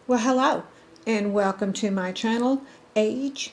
Well, hello, and welcome to my channel. Age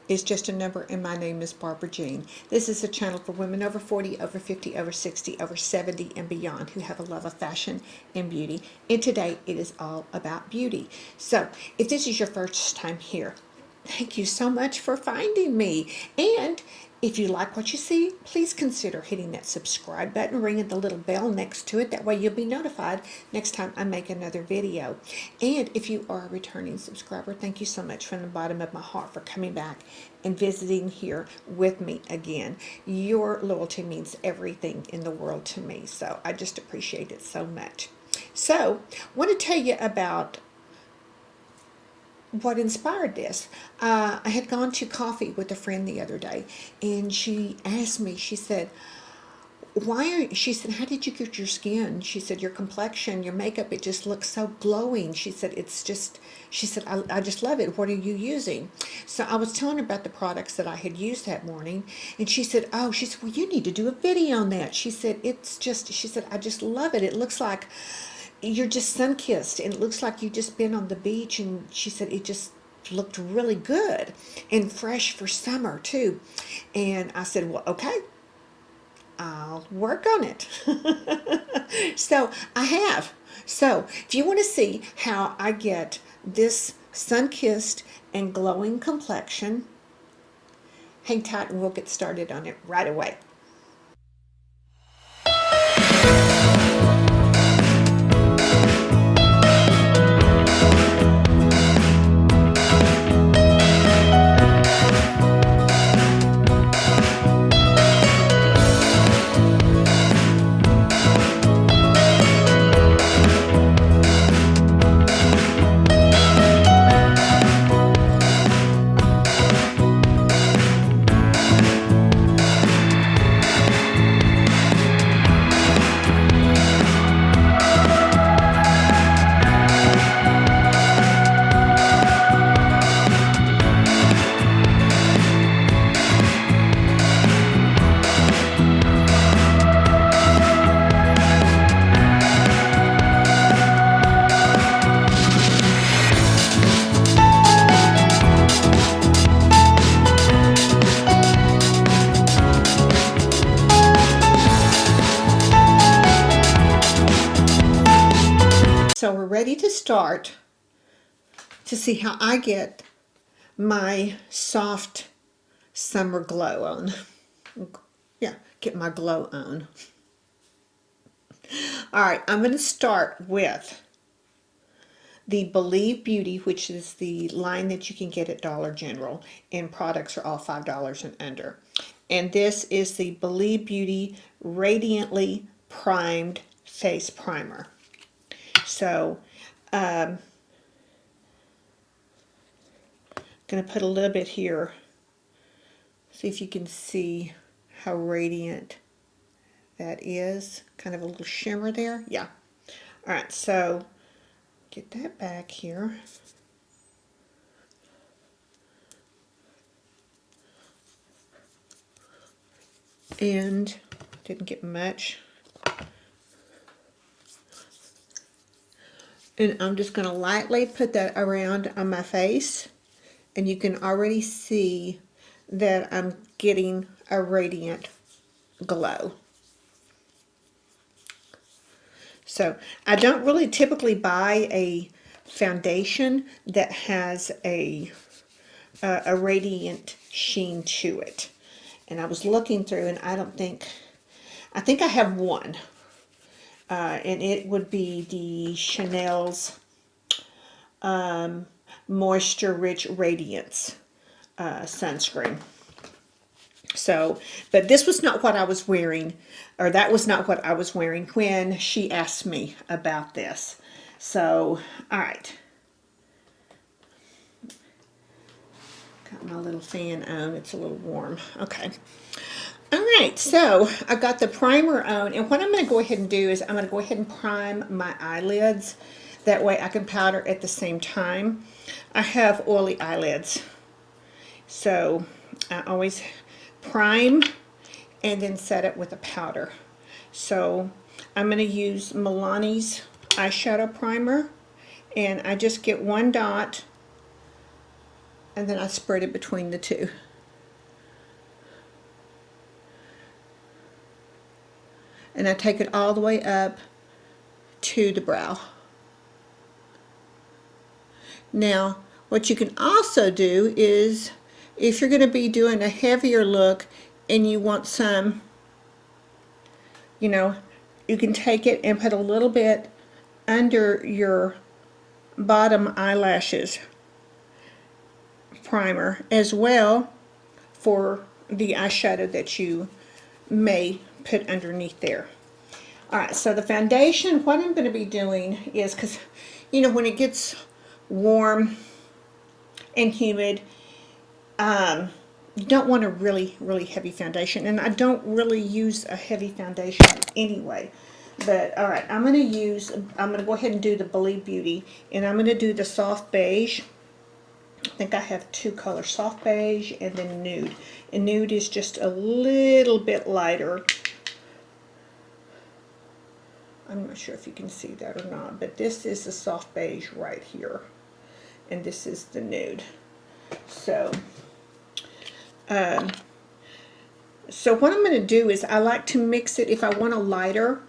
is just a number, and my name is Barbara Jean. This is a channel for women over 40, over 50, over 60, over 70, and beyond who have a love of fashion and beauty. And today it is all about beauty. So, if this is your first time here, thank you so much for finding me. And if you like what you see, please consider hitting that subscribe button, ringing the little bell next to it. That way you'll be notified next time I make another video. And if you are a returning subscriber, thank you so much from the bottom of my heart for coming back and visiting here with me again. Your loyalty means everything in the world to me, so I just appreciate it so much. So, I want to tell you about what inspired this. I had gone to coffee with a friend the other day, and she asked me, she said, she said, how did you get your skin? She said, your complexion, your makeup, it just looks so glowing. She said, she said, I just love it. What are you using? So I was telling her about the products that I had used that morning, and she said, well, you need to do a video on that. She said, she said, I just love it. It looks like you're just sun-kissed, and it looks like you've just been on the beach. And she said it just looked really good and fresh for summer too. And I said, well, okay, I'll work on it. So I have. So if you want to see how I get this sun-kissed and glowing complexion, hang tight and we'll get started on it right away. So we're ready to start to see how I get my soft summer glow on. Yeah, get my glow on. All right, I'm going to start with the Believe Beauty, which is the line that you can get at Dollar General, and products are all $5 and under. And this is the Believe Beauty Radiantly Primed Face Primer. So, I'm going to put a little bit here. See if you can see how radiant that is. Kind of a little shimmer there. Yeah. All right, so get that back here. And didn't get much. And I'm just going to lightly put that around on my face. And you can already see that I'm getting a radiant glow. So I don't really typically buy a foundation that has a radiant sheen to it. And I was looking through, and I think I have one. And it would be the Chanel's Moisture Rich Radiance sunscreen. So, but this was not what I was wearing, or that was not what I was wearing when she asked me about this. So, all right. Got my little fan on. It's a little warm. Okay. All right, so I got the primer on, and what I'm going to go ahead and do is I'm going to go ahead and prime my eyelids. That way I can powder at the same time. I have oily eyelids, so I always prime and then set it with a powder. So I'm going to use Milani's eyeshadow primer, And I just get one dot, and then I spread it between the two. And I take it all the way up to the brow. Now, what you can also do is, if you're going to be doing a heavier look and you want some, you know, you can take it and put a little bit under your bottom eyelashes primer as well for the eyeshadow that you may put underneath there. Alright, so the foundation, what I'm going to be doing is, because, you know, when it gets warm and humid, you don't want a really heavy foundation, and I don't really use a heavy foundation anyway. But alright, I'm going to go ahead and do the Blvd, and I'm going to do the soft beige. I think I have two colors, soft beige and then nude. And nude is just a little bit lighter. I'm not sure if you can see that or not, but this is the soft beige right here, and this is the nude. So what I'm going to do is, I like to mix it. If I want a lighter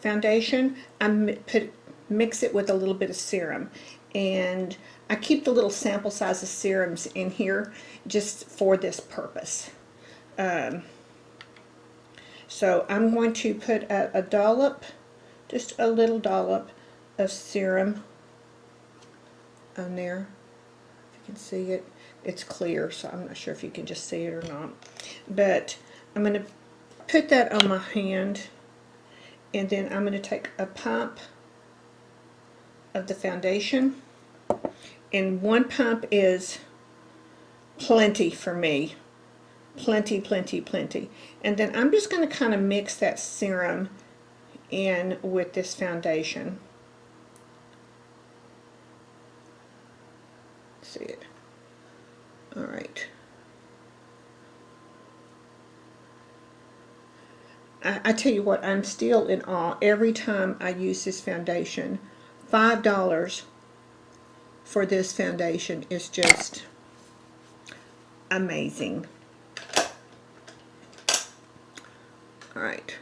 foundation, I mix it with a little bit of serum, and I keep the little sample size of serums in here just for this purpose. So I'm going to put a dollop, just a little dollop of serum on there. If you can see it, it's clear, so I'm not sure if you can just see it or not. But I'm going to put that on my hand, and then I'm going to take a pump of the foundation, and one pump is plenty for me. Plenty. And then I'm just going to kind of mix that serum in with this foundation. See it? Alright. I tell you what, I'm still in awe every time I use this foundation. $5 for this foundation is just amazing. Alright,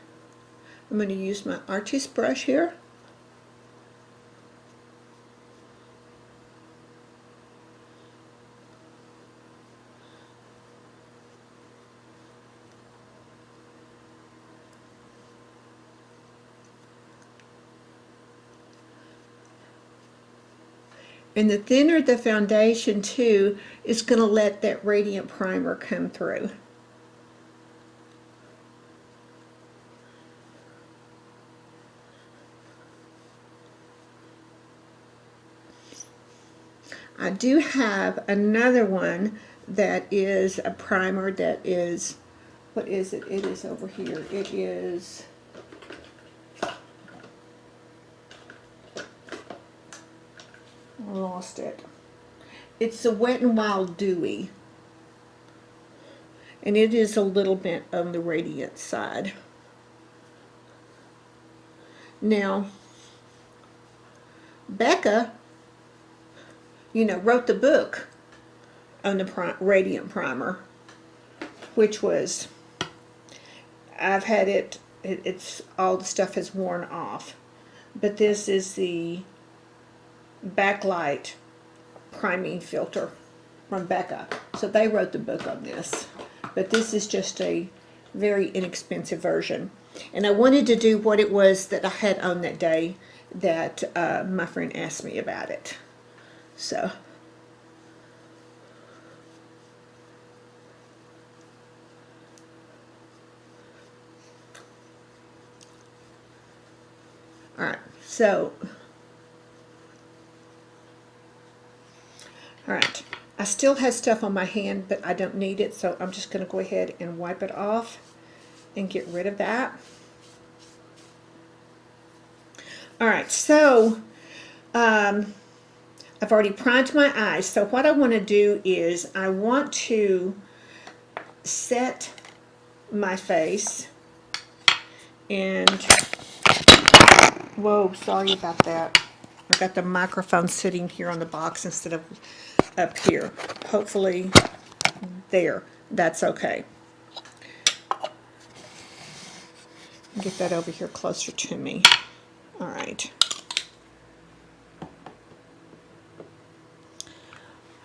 I'm going to use my artist brush here. And the thinner the foundation too, it's going to let that radiant primer come through. I do have another one that is a primer that is, what is it? It is over here. It is, I lost it. It's the Wet n Wild Dewy, and it is a little bit on the radiant side. Now, Becca, you know, wrote the book on the radiant primer, which was, I've had it, it's all the stuff has worn off, but this is the backlight priming filter from Becca. So they wrote the book on this, but this is just a very inexpensive version. And I wanted to do what it was that I had on that day that my friend asked me about it. So alright, so alright, I still have stuff on my hand, but I don't need it, so I'm just going to go ahead and wipe it off and get rid of that. Alright, so I've already primed my eyes, so what I want to do is I want to set my face, and whoa, sorry about that. I've got the microphone sitting here on the box instead of up here. Hopefully, there. That's okay. Get that over here closer to me. All right.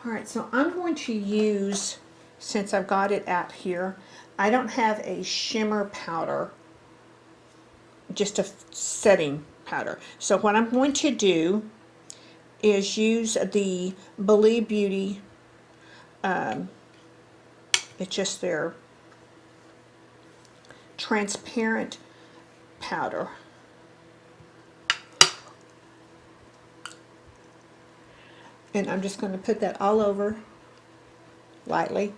All right, so I'm going to use, since I've got it out here, I don't have a shimmer powder, just a setting powder. So what I'm going to do is use the Blvd, it's just their transparent powder. And I'm just going to put that all over lightly.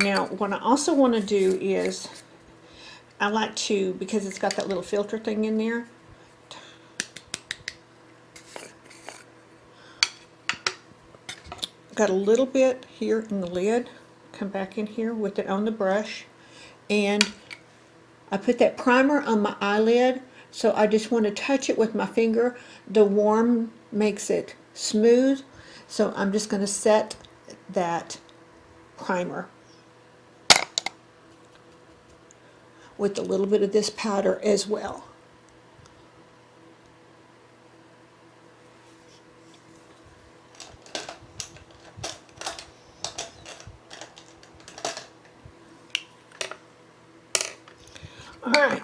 Now, what I also want to do is, I like to, because it's got that little filter thing in there, got a little bit here in the lid, come back in here with it on the brush, and I put that primer on my eyelid, so I just want to touch it with my finger. The warm makes it smooth, so I'm just going to set that primer with a little bit of this powder as well. Alright,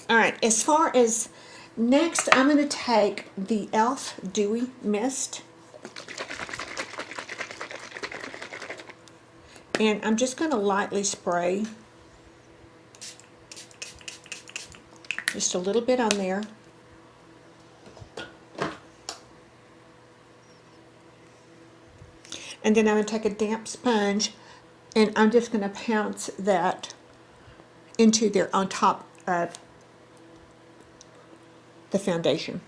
alright, as far as next, I'm going to take the e.l.f. Dewy Mist, and I'm just going to lightly spray just a little bit on there. And then I'm going to take a damp sponge, and I'm just going to pounce that into there on top of the foundation.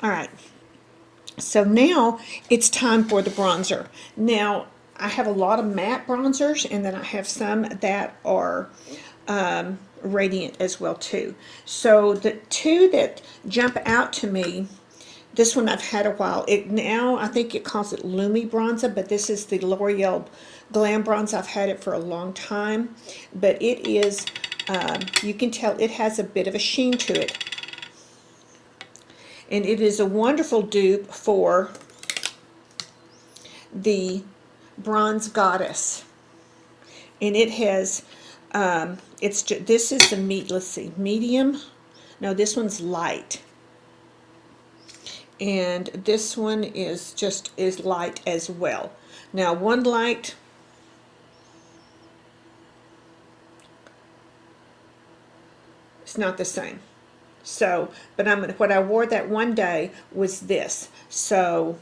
Alright, so now it's time for the bronzer. Now, I have a lot of matte bronzers, and then I have some that are radiant as well too. So the two that jump out to me, this one I've had a while. Now I think it calls it Lumi Bronzer, but this is the L'Oreal Glam Bronze. I've had it for a long time, but it is, you can tell it has a bit of a sheen to it. And it is a wonderful dupe for the Bronze Goddess. And it has, this is the let's see, medium. No, this one's light. And this one is light as well. Now, one light, it's not the same. So, but what I wore that one day was this. So,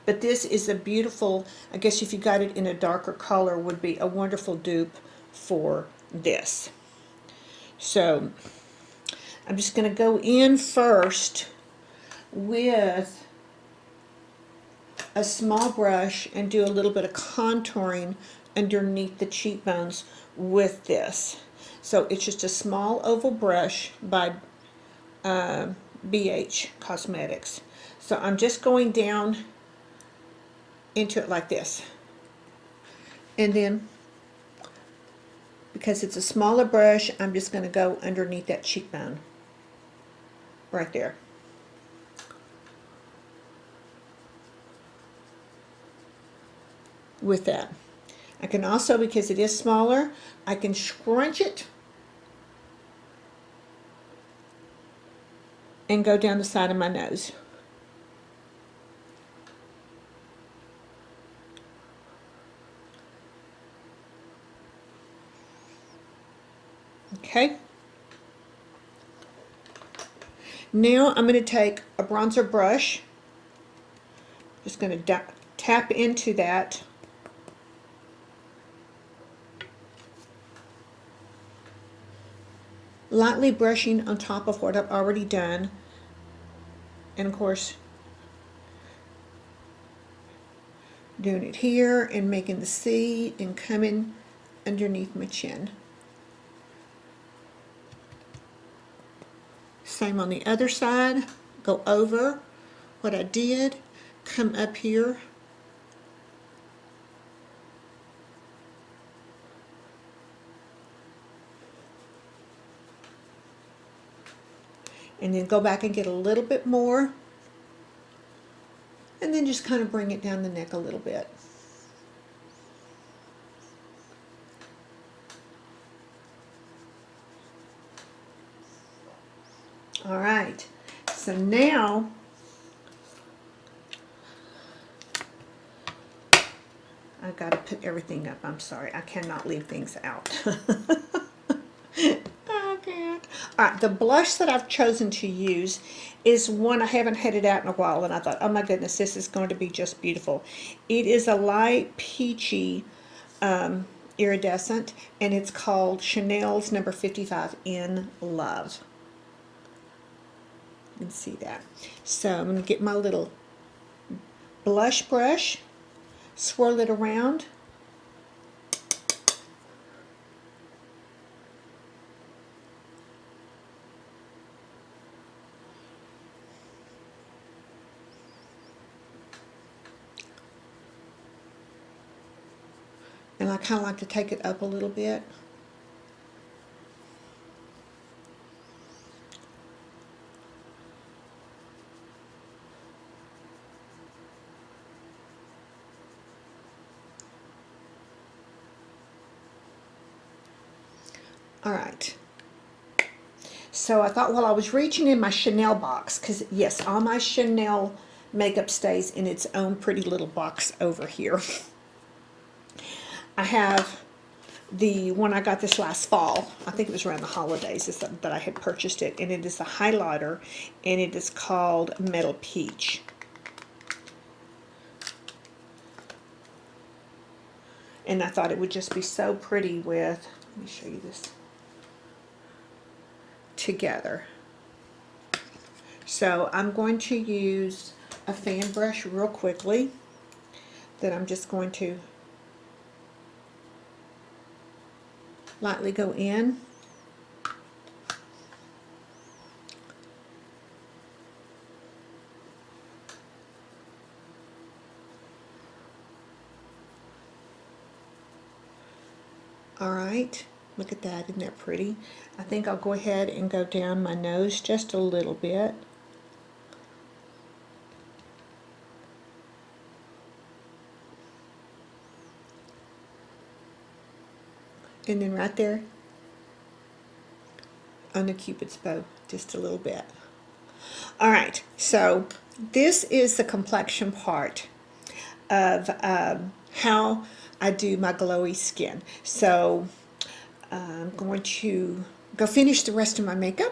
but this is a beautiful, I guess if you got it in a darker color, would be a wonderful dupe for this. So, I'm just going to go in first with a small brush and do a little bit of contouring underneath the cheekbones with this. So it's just a small oval brush by BH Cosmetics. So I'm just going down into it like this. And then, because it's a smaller brush, I'm just going to go underneath that cheekbone. Right there. With that. I can also, because it is smaller, I can scrunch it and go down the side of my nose. Okay. Now I'm going to take a bronzer brush. Just going to tap into that. lightly brushing on top of what I've already done. And of course, doing it here and making the C and coming underneath my chin. Same on the other side. Go over what I did, come up here, and then go back and get a little bit more, and then just kind of bring it down the neck a little bit. All right, so now I got to put everything up. I'm sorry, I cannot leave things out. I can't. All right, the blush that I've chosen to use is one I haven't had it out in a while, and I thought, oh my goodness, this is going to be just beautiful. It is a light peachy iridescent, and it's called Chanel's number 55 in Love. You can see that. So I'm going to get my little blush brush, swirl it around, and I kind of like to take it up a little bit. All right. So I thought while I was reaching in my Chanel box, because yes, all my Chanel makeup stays in its own pretty little box over here. I have the one I got this last fall. I think it was around the holidays that I had purchased it, and it is a highlighter, and it is called Metal Peach. And I thought it would just be so pretty with, let me show you this, together. So I'm going to use a fan brush real quickly that I'm just going to lightly go in. All right, look at that, isn't that pretty? I think I'll go ahead and go down my nose just a little bit. And then right there on the Cupid's bow, just a little bit. All right, so this is the complexion part of how I do my glowy skin. So I'm going to go finish the rest of my makeup,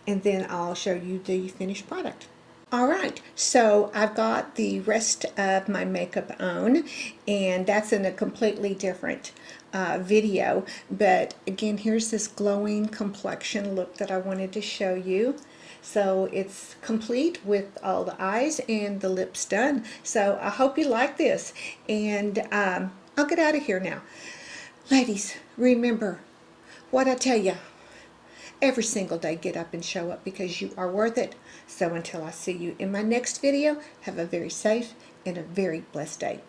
and then I'll show you the finished product. All right, so I've got the rest of my makeup on, and that's in a completely different video. But again, here's this glowing complexion look that I wanted to show you. So it's complete with all the eyes and the lips done. So I hope you like this, and I'll get out of here now. Ladies, remember what I tell you. Every single day, get up and show up, because you are worth it. So until I see you in my next video, have a very safe and a very blessed day.